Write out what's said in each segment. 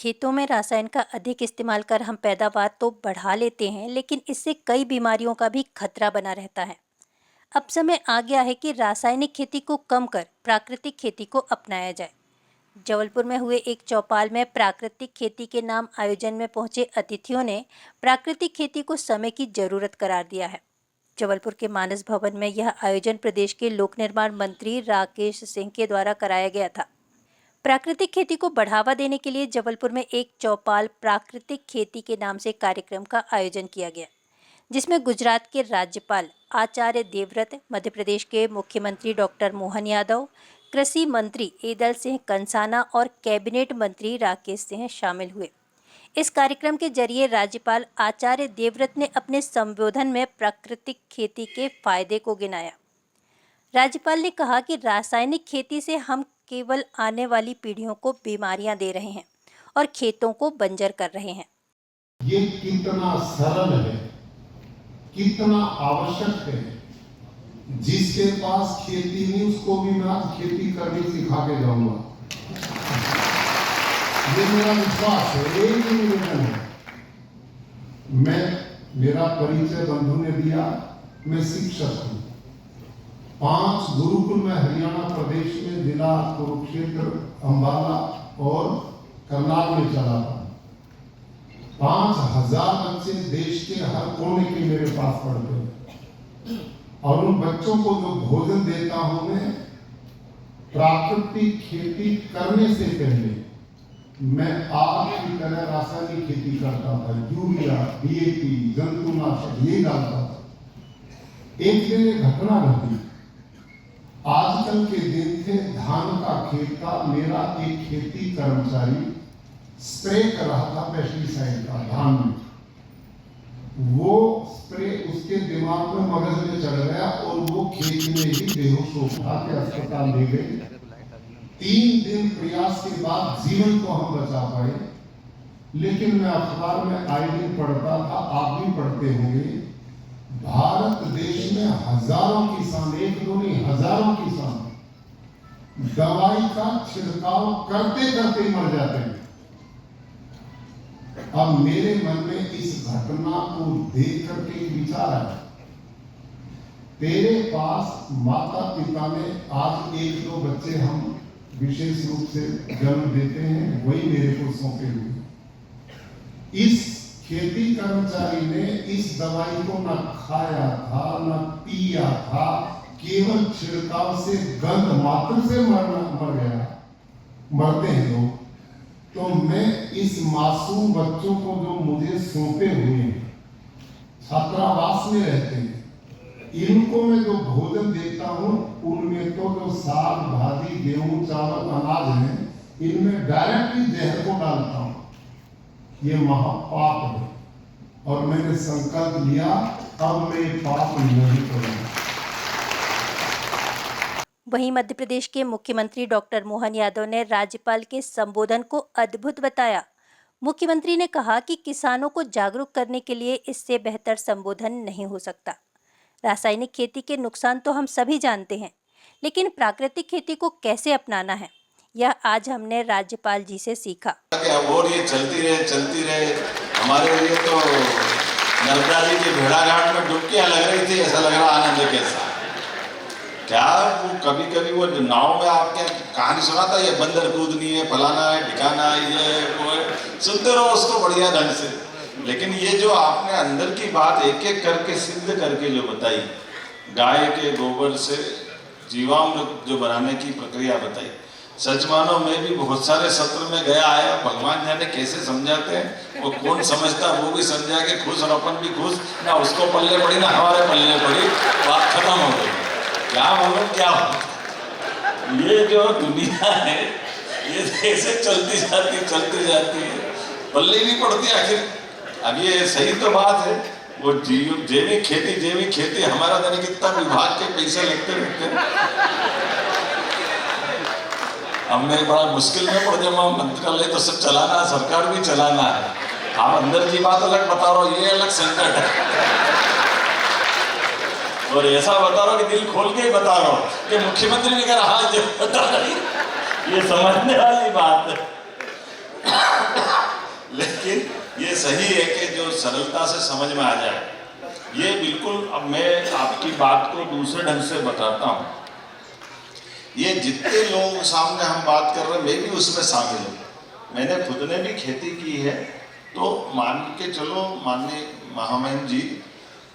खेतों में रासायन का अधिक इस्तेमाल कर हम पैदावार तो बढ़ा लेते हैं, लेकिन इससे कई बीमारियों का भी खतरा बना रहता है। अब समय आ गया है कि रासायनिक खेती को कम कर प्राकृतिक खेती को अपनाया जाए। जबलपुर में हुए एक चौपाल में प्राकृतिक खेती के नाम आयोजन में पहुंचे अतिथियों ने प्राकृतिक खेती को समय की जरूरत करार दिया है। जबलपुर के मानस भवन में यह आयोजन प्रदेश के लोक निर्माण मंत्री राकेश सिंह के द्वारा कराया गया था। प्राकृतिक खेती को बढ़ावा देने के लिए जबलपुर में एक चौपाल प्राकृतिक खेती के नाम से कार्यक्रम का आयोजन किया गया, जिसमें गुजरात के राज्यपाल आचार्य देवव्रत, मध्य प्रदेश के मुख्यमंत्री डॉक्टर मोहन यादव, कृषि मंत्री ईदल सिंह कंसाना और कैबिनेट मंत्री राकेश सिंह शामिल हुए। इस कार्यक्रम के जरिए राज्यपाल आचार्य देवव्रत ने अपने संबोधन में प्राकृतिक खेती के फायदे को गिनाया। राज्यपाल ने कहा कि रासायनिक खेती से हम केवल आने वाली पीढ़ियों को बीमारियां दे रहे हैं और खेतों को बंजर कर रहे हैं। ये कितना सरल है, कितना आवश्यक है। जिसके पास खेती नहीं उसको भी मैं आज खेती करनी सिखा के जाऊंगा। ये मेरा विश्वास है, ये निवेदन है। मेरा परिचय बंधु ने दिया, मैं शिक्षक हूँ। 5 गुरुकुल में हरियाणा प्रदेश में जिला कुरुक्षेत्र, अंबाला और करनाल में चला था। 5000 बच्चे देश के हर कोने के मेरे पास पढ़ते हैं और उन बच्चों को जो भोजन देता हूं मैं, प्राकृतिक खेती करने से पहले मैं आग की तरह रासायनिक खेती करता था। यूरिया, डीएपी, जंतुनाशक ये डालता था। एक दिन एक घटना घटी। आजकल के दिन थे, धान का खेत था। मेरा एक खेती कर्मचारी स्प्रे कर रहा था पेस्टिसाइड का धान में। वो स्प्रे उसके दिमाग में, मगज में चढ़ गया और वो खेत में ही बेहोश हो उठा के अस्पताल ले गए। 3 दिन प्रयास के बाद जीवन को हम बचा पाए। लेकिन मैं अखबार में आए दिन पढ़ता था, आप भी पढ़ते होंगे, भारत देश में हजारों किसान, एक दो नहीं हजारों किसान दवाई का छिड़काव करते करते मर जाते हैं। अब मेरे मन में इस घटना को देख करके एक विचार आया। तेरे पास माता पिता ने आज 1-2 बच्चे हम विशेष रूप से जन्म देते हैं, वही मेरे को सौंपे हुए। इस खेती कर्मचारी ने इस दवाई को न खाया था न पिया था, केवल छिड़काव से गंध मात्र से मर गया। मरते हैं लोग। तो मैं इस मासूम बच्चों को जो मुझे सौंपे हुए हैं, छात्रावास में रहते हैं, इनको मैं जो भोजन देता हूं उनमें तो जो साग भाजी, गेहूं, चावल, अनाज है, इनमें डायरेक्टली जहर को डालता हूं। ये महापाप है और मैंने संकल्प लिया, अब मैं ये पाप नहीं करूंगा। वहीं मध्य प्रदेश के मुख्यमंत्री डॉक्टर मोहन यादव ने राज्यपाल के संबोधन को अद्भुत बताया। मुख्यमंत्री ने कहा कि किसानों को जागरूक करने के लिए इससे बेहतर संबोधन नहीं हो सकता। रासायनिक खेती के नुकसान तो हम सभी जानते हैं, लेकिन प्राकृतिक खेती को कैसे अपनाना है, यह आज हमने राज्यपाल जी से सीखा। और ये चलती रहे। हमारे लिए तो नर्मदा जी के भेड़ाघाट में डुबकियां लग रही थी, ऐसा लग रहा आनंद के साथ। क्या वो कभी वो नाव में आपके कहानी सुनाता, ये बंदर कूदनी है, फलाना है, ठिकाना है, ये वो है, सुनते रहो उसको बढ़िया ढंग से। लेकिन ये जो आपने अंदर की बात एक एक करके सिद्ध करके जो बताई, गाय के गोबर से जीवामृत जो बनाने की प्रक्रिया बताई, सच मानो मैं भी बहुत सारे सत्र में गया आया। भगवान जाने कैसे समझाते हैं, वो कौन समझता वो भी समझा के खुश और अपन भी खुश। ना उसको पल्ले पड़ी ना हमारे पल्ले पड़ी, बात खत्म हो गई। क्या मालूम क्या हो, ये जो दुनिया है ये ऐसे चलती जाती है, पल्ले नहीं पड़ती आखिर। अब ये सही तो बात है, वो जैविक खेती हमारा देने कितना विभाग के पैसे लगते रहते हैं। हमने बड़ा मुश्किल में पड़ जाए, मंत्रालय तो सब चलाना है, सरकार भी चलाना है। आप अंदर की बात अलग बता रहे हो, ये अलग संकट है। और ऐसा बता रहा हूँ कि दिल खोल के ही बता रहा हूँ कि मुख्यमंत्री ने कहा हाँ जो बता रही, ये समझने वाली बात है। लेकिन ये सही है कि जो सरलता से समझ में आ जाए। ये बिल्कुल, अब मैं आपकी बात को दूसरे ढंग से बताता हूँ। ये जितने लोगों के सामने हम बात कर रहे हैं, मैं भी उसमें शामिल हूँ। मैंने खुद ने भी खेती की है, तो मान के चलो माननीय महामहिम जी,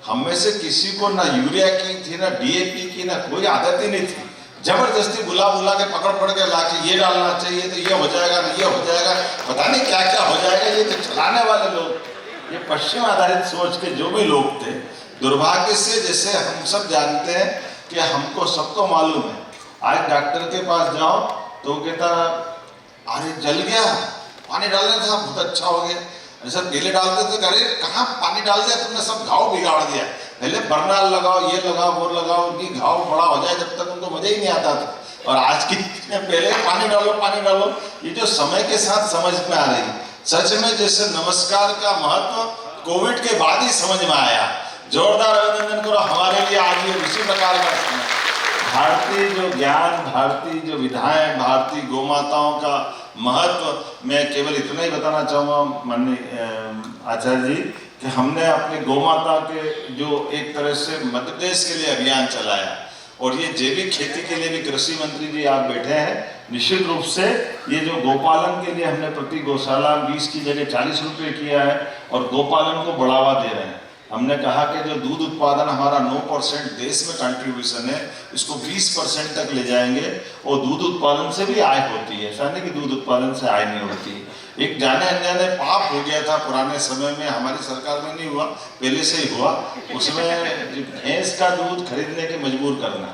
हम में से किसी को ना यूरिया की थी, ना डीएपी की, ना कोई आदत ही नहीं थी। जबरदस्ती बुला के पकड़ के ला के ये डालना चाहिए तो ये हो जाएगा, ना ये हो जाएगा, पता नहीं क्या क्या हो जाएगा। ये जो चलाने वाले लोग, ये पश्चिम आधारित सोच के जो भी लोग थे, दुर्भाग्य से, जैसे हम सब जानते हैं कि हमको सबको मालूम है, आज डॉक्टर के पास जाओ तो कहता अरे जल गया, पानी डालना था, बहुत अच्छा हो गया। ऐसा पहले डालते थे, अरे कहाँ पानी डाल दिया तुमने, सब घाव बिगाड़ दिया। पहले बर्नाल लगाओ, ये लगाओ, वो लगाओ, उनकी घाव बड़ा हो जाए, जब तक उनको मजा ही नहीं आता था। और आज की पहले पानी डालो, ये जो समय के साथ समझ में आ रही, सच में जैसे नमस्कार का महत्व कोविड के बाद ही समझ में आया। जोरदार अभिनंदन करो हमारे लिए, आज ये उसी प्रकार का समय। भारतीय जो ज्ञान, भारतीय जो विधाएं, भारतीय गौमाताओं का महत्व, मैं केवल इतना ही बताना चाहूँगा माननीय आचार्य जी, कि हमने अपनी गौमाता के जो एक तरह से मध्य प्रदेश के लिए अभियान चलाया, और ये जैविक खेती के लिए भी कृषि मंत्री जी आप बैठे हैं, निश्चित रूप से ये जो गोपालन के लिए हमने प्रति गौशाला 20 की जगह 40 रुपये किया है, और गोपालन को बढ़ावा दे रहे हैं। हमने कहा कि जो दूध उत्पादन हमारा 9% देश में कंट्रीब्यूशन है, इसको 20% तक ले जाएंगे, और दूध उत्पादन से भी आय होती है। ऐसा नहीं कि दूध उत्पादन से आय नहीं होती। एक जाने अनजाने पाप हो गया था पुराने समय में, हमारी सरकार में नहीं हुआ, पहले से ही हुआ। उसमें भैंस का दूध खरीदने के मजबूर करना,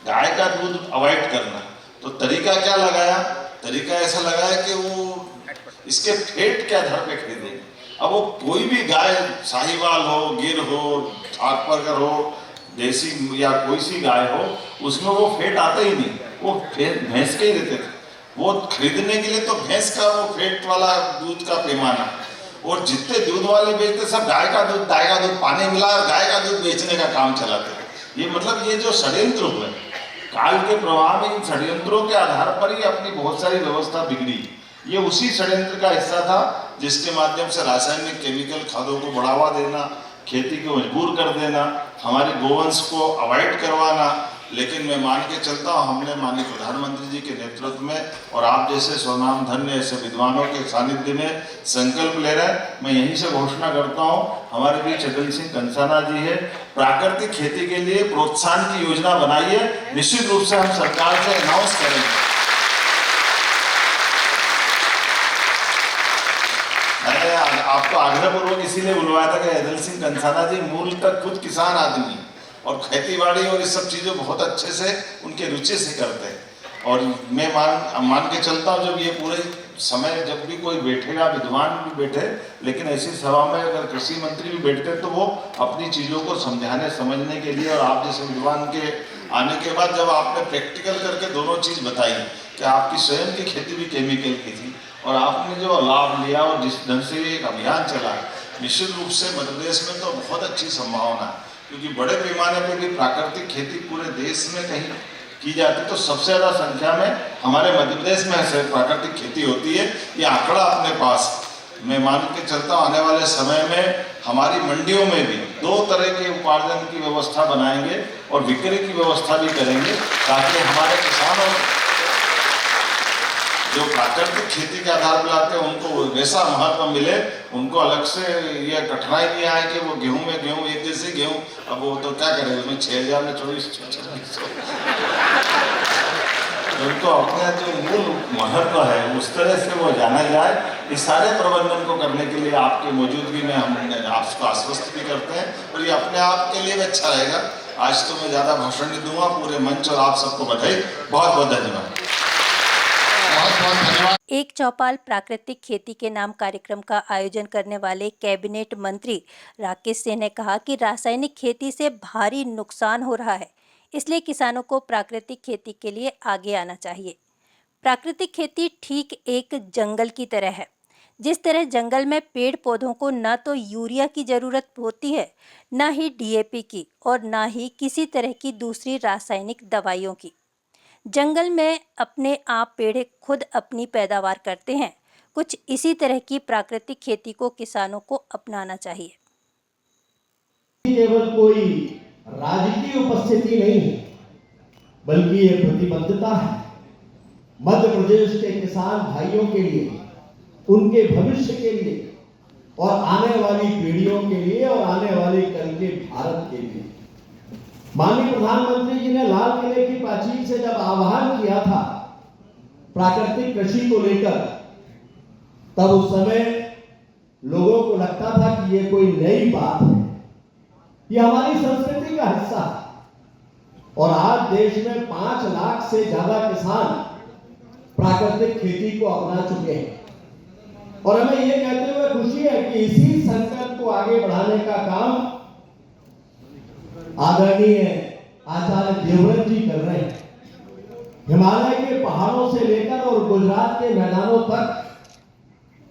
गाय का दूध अवॉइड करना। तो तरीका क्या लगाया? तरीका ऐसा लगाया कि वो इसके फेट के आधार पे खरीदेंगे। अब वो कोई भी गाय, साहिवाल हो, गिर हो, ठाकुर हो, देसी या कोई सी गाय हो, उसमें वो फेट आता ही नहीं, वो भैंस के ही देते थे। वो खरीदने के लिए तो भैंस का वो फेट वाला दूध का पैमाना, और जितने दूध वाले बेचते सब गाय का दूध पानी मिला और गाय का दूध बेचने का काम चलाते। ये मतलब ये जो षड्यंत्र हुए काल के प्रवाह में, इन षड्यंत्रों के आधार पर ही अपनी बहुत सारी व्यवस्था बिगड़ी। ये उसी षड्यंत्र का हिस्सा था जिसके माध्यम से रासायनिक केमिकल खादों को बढ़ावा देना, खेती को मजबूर कर देना, हमारे गोवंश को अवॉइड करवाना। लेकिन मैं मान के चलता हूँ, हमने माननीय प्रधानमंत्री जी के नेतृत्व में और आप जैसे स्वनाम धन्य ऐसे विद्वानों के सानिध्य में संकल्प ले रहे हैं। मैं यहीं से घोषणा करता हूँ, हमारे बीच अटल सिंह कंसाना जी है, प्राकृतिक खेती के लिए प्रोत्साहन की योजना बनाई है। निश्चित रूप से हम सरकार से अनाउंस करेंगे। मैंने आपको आग्रहपूर्वक इसीलिए बुलवाया था कि अटल सिंह कंसाना जी मूल तक खुद किसान आदमी और खेती-बाड़ी और इस सब चीज़ें बहुत अच्छे से उनके रुचि से करते हैं। और मैं मान के चलता हूँ, जब ये पूरे समय जब भी कोई बैठेगा, विद्वान भी बैठे, लेकिन ऐसी सभा में अगर कृषि मंत्री भी बैठते हैं तो वो अपनी चीज़ों को समझाने समझने के लिए, और आप जैसे विद्वान के आने के बाद जब आपने प्रैक्टिकल करके दोनों चीज़ बताई कि आपकी स्वयं की खेती भी केमिकल की थी और आपने जो लाभ लिया और जिस ढंग से एक अभियान चला, निश्चित रूप से मध्य प्रदेश में तो बहुत अच्छी संभावना है, क्योंकि बड़े पैमाने पर भी प्राकृतिक खेती पूरे देश में कहीं की जाती तो सबसे ज़्यादा संख्या में हमारे मध्य प्रदेश में प्राकृतिक खेती होती है। ये आंकड़ा अपने पास, मैं मान के चलता हूँ आने वाले समय में हमारी मंडियों में भी 2 तरह के उपार्जन की व्यवस्था बनाएंगे और बिक्री की व्यवस्था भी करेंगे, ताकि हमारे किसानों जो प्राकृतिक खेती के आधार पर लाते हैं उनको वैसा महत्व मिले, उनको अलग से यह कठिनाई नहीं आए कि वो गेहूं में गेहूं एक जैसे गेहूं, अब वो तो क्या करें उसमें 6000 में 24 उनको अपने जो मूल महत्व है उस तरह से वो जाना जाए। इस सारे प्रबंधन को करने के लिए आपकी मौजूदगी में हम आपको आश्वस्त भी करते हैं, और ये अपने आप के लिए भी अच्छा रहेगा। आज तो मैं ज़्यादा भाषण नहीं दूंगा, पूरे मंच और आप सबको बधाई, बहुत बहुत धन्यवाद। एक चौपाल प्राकृतिक खेती के नाम कार्यक्रम का आयोजन करने वाले कैबिनेट मंत्री राकेश सिंह ने कहा कि रासायनिक खेती से भारी नुकसान हो रहा है, इसलिए किसानों को प्राकृतिक खेती के लिए आगे आना चाहिए। प्राकृतिक खेती ठीक एक जंगल की तरह है। जिस तरह जंगल में पेड़ पौधों को न तो यूरिया की ज़रूरत होती है, न ही डीएपी की, और न ही किसी तरह की दूसरी रासायनिक दवाइयों की। जंगल में अपने आप पेड़ खुद अपनी पैदावार करते हैं, कुछ इसी तरह की प्राकृतिक खेती को किसानों को अपनाना चाहिए। केवल कोई राजकीय उपस्थिति नहीं है, बल्कि ये प्रतिबद्धता है मध्य प्रदेश के किसान भाइयों के लिए, उनके भविष्य के लिए और आने वाली पीढ़ियों के लिए और आने वाले कल के भारत के लिए। माननीय प्रधानमंत्री जी ने लाल किले की प्राचीर से जब आह्वान किया था प्राकृतिक कृषि को लेकर, तब उस समय लोगों को लगता था कि ये कोई नई बात है, ये हमारी संस्कृति का हिस्सा है। और आज देश में 5 लाख से ज्यादा किसान प्राकृतिक खेती को अपना चुके हैं। और हमें यह कहते हुए खुशी है कि इसी संकल्प को आगे बढ़ाने का काम आदरणीय आचार्य देवव्रत जी कर रहे हैं। हिमालय के पहाड़ों से लेकर और गुजरात के मैदानों तक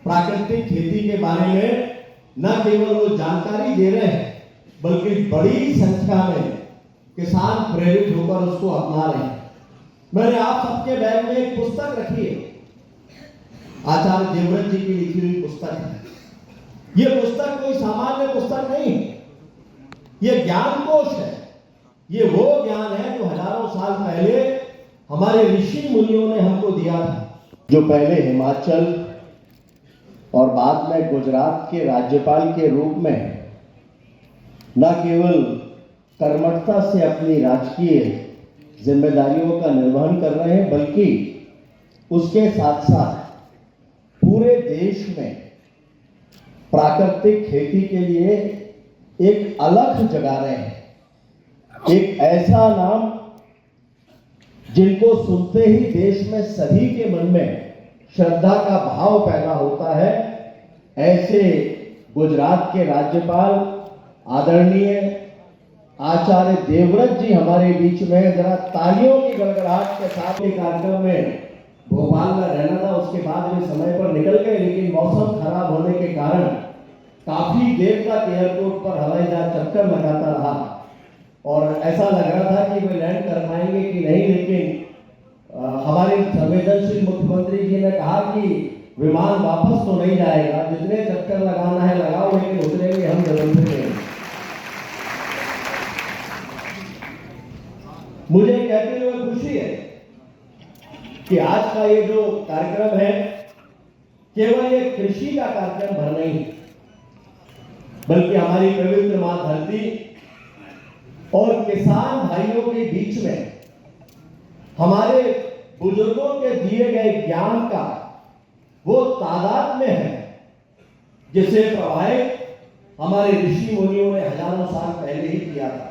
प्राकृतिक खेती के बारे में न केवल वो जानकारी दे रहे हैं, बल्कि बड़ी संख्या में किसान प्रेरित होकर उसको अपना रहे हैं। मैंने आप सबके बैग में एक पुस्तक रखी है, आचार्य देवव्रत जी की लिखी हुई पुस्तक है। यह पुस्तक कोई सामान्य पुस्तक नहीं है, यह ज्ञान कोश है। ये वो ज्ञान है जो हजारों साल पहले हमारे ऋषि मुनियों ने हमको दिया था, जो पहले हिमाचल और बाद में गुजरात के राज्यपाल के रूप में न केवल कर्मठता से अपनी राजकीय जिम्मेदारियों का निर्वहन कर रहे हैं, बल्कि उसके साथ साथ पूरे देश में प्राकृतिक खेती के लिए एक अलग जगा रहे हैं। एक ऐसा नाम जिनको सुनते ही देश में सभी के मन में श्रद्धा का भाव पैदा होता है, ऐसे गुजरात के राज्यपाल आदरणीय आचार्य देवव्रत जी हमारे बीच में। जरा तालियों की गड़गड़ाहट के साथ ये कार्यक्रम में भोपाल में रहना था, उसके बाद में समय पर निकल गए, लेकिन मौसम खराब होने के कारण काफी देर तक एयरपोर्ट पर हवाई जहाज चक्कर लगाता रहा और ऐसा लग रहा था कि वे लैंड कर पाएंगे कि नहीं, लेकिन हमारे संवेदनशील मुख्यमंत्री जी ने कहा कि विमान वापस तो नहीं जाएगा, जितने चक्कर लगाना है लगाओ, लेकिन उतरेंगे हम जरूर से। मुझे कहते हुए खुशी है कि आज का ये जो कार्यक्रम है केवल एक कृषि का कार्यक्रम भर नहीं, बल्कि हमारी पवित्र मां धरती और किसान भाइयों के बीच में हमारे बुजुर्गों के दिए गए ज्ञान का वो तादाद में है, जिसे प्रवाहित हमारे ऋषि मुनियों ने हजारों साल पहले ही किया था।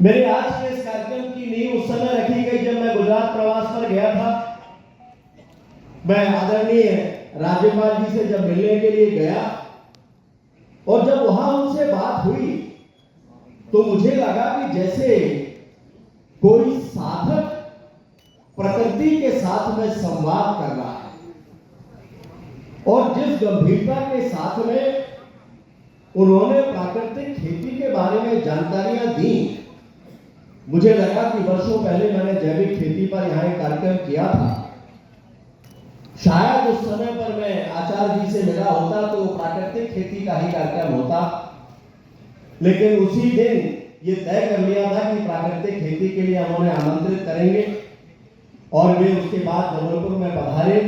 मेरे आज के इस कार्यक्रम की नींव उस समय रखी गई जब मैं गुजरात प्रवास पर गया था। मैं आदरणीय राज्यपाल जी से जब मिलने के लिए गया और जब वहां उनसे बात हुई तो मुझे लगा कि जैसे कोई साधक प्रकृति के साथ में संवाद कर रहा है और जिस गंभीरता के साथ में उन्होंने प्राकृतिक खेती के बारे में जानकारियां दी, मुझे लगा कि वर्षों पहले मैंने जैविक खेती पर यहाँ एक कार्यक्रम किया था। शायद उस समय पर मैं आचार्य जी से मिला होता तो प्राकृतिक खेती का ही कार्यक्रम होता, लेकिन उसी दिन ये तय कर लिया था कि प्राकृतिक खेती के लिए हम उन्हें आमंत्रित करेंगे और वे उसके बाद जबलपुर में पधारे